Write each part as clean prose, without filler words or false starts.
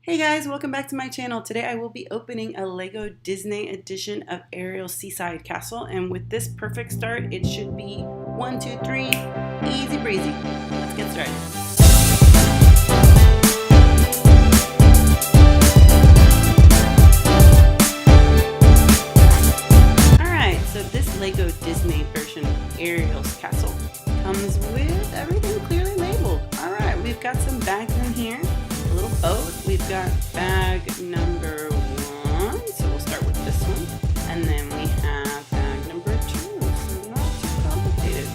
Hey guys, welcome back to my channel. Today I will be opening a Lego Disney edition of Ariel's Seaside Castle, and with this perfect start, it should be 1, 2, 3, easy breezy. Let's get started. Alright, so this Lego Disney version of Ariel's Castle comes with everything clearly labeled. Alright, we've got some bags in here. Little boat. We've got bag number 1, so we'll start with this one, and then we have bag number 2, so not too complicated.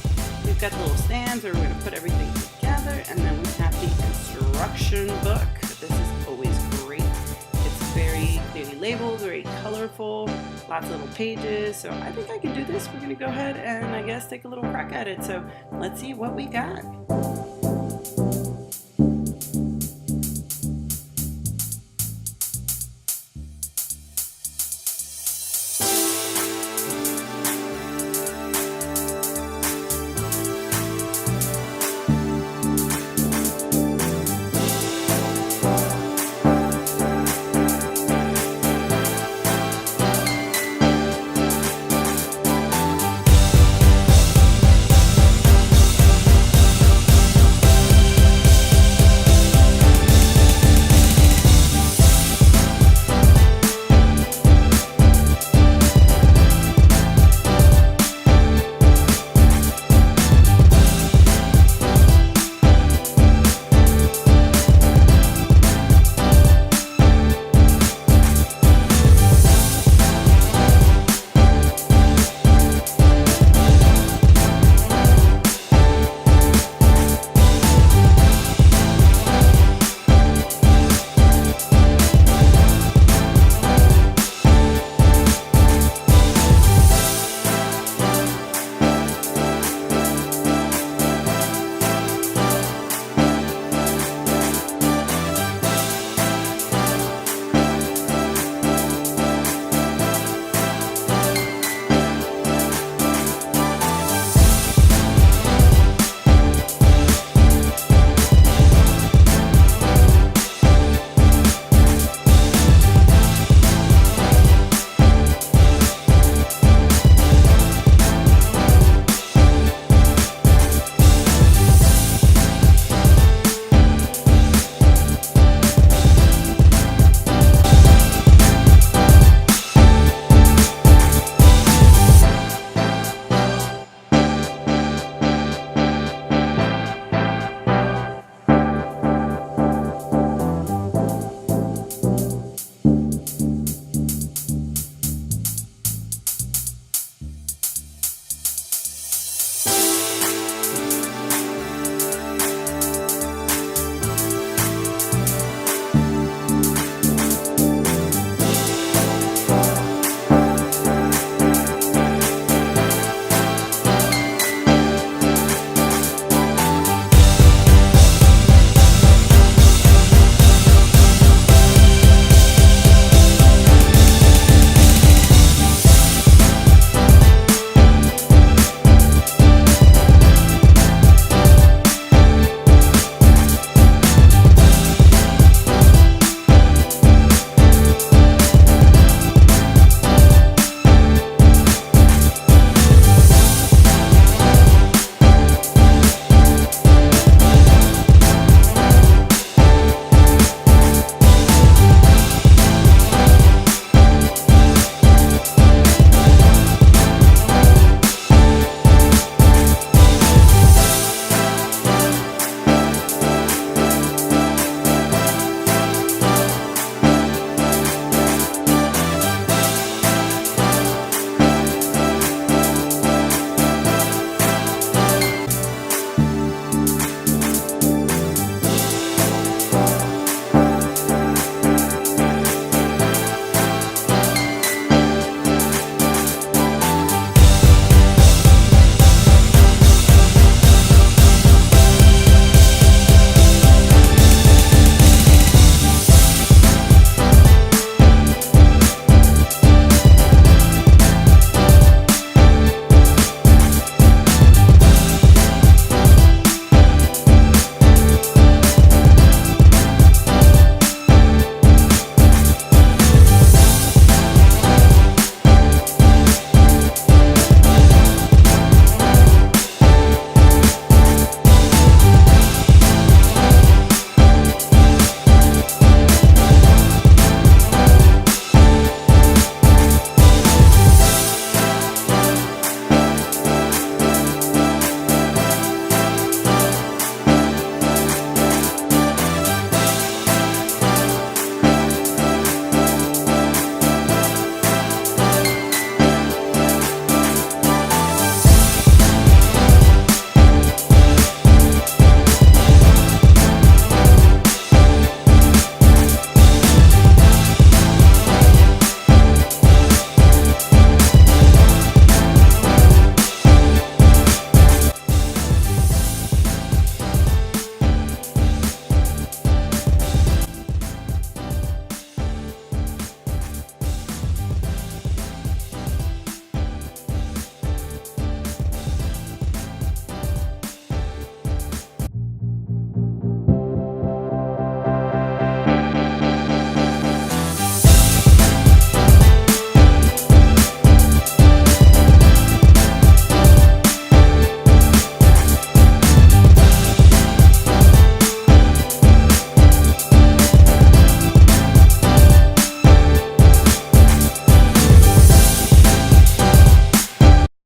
We've got the little stands where we're going to put everything together, and then we have the instruction book. This is always great. It's very clearly labeled, very colorful, lots of little pages, so I think I can do this. We're going to go ahead and I guess take a little crack at it, so let's see what we got.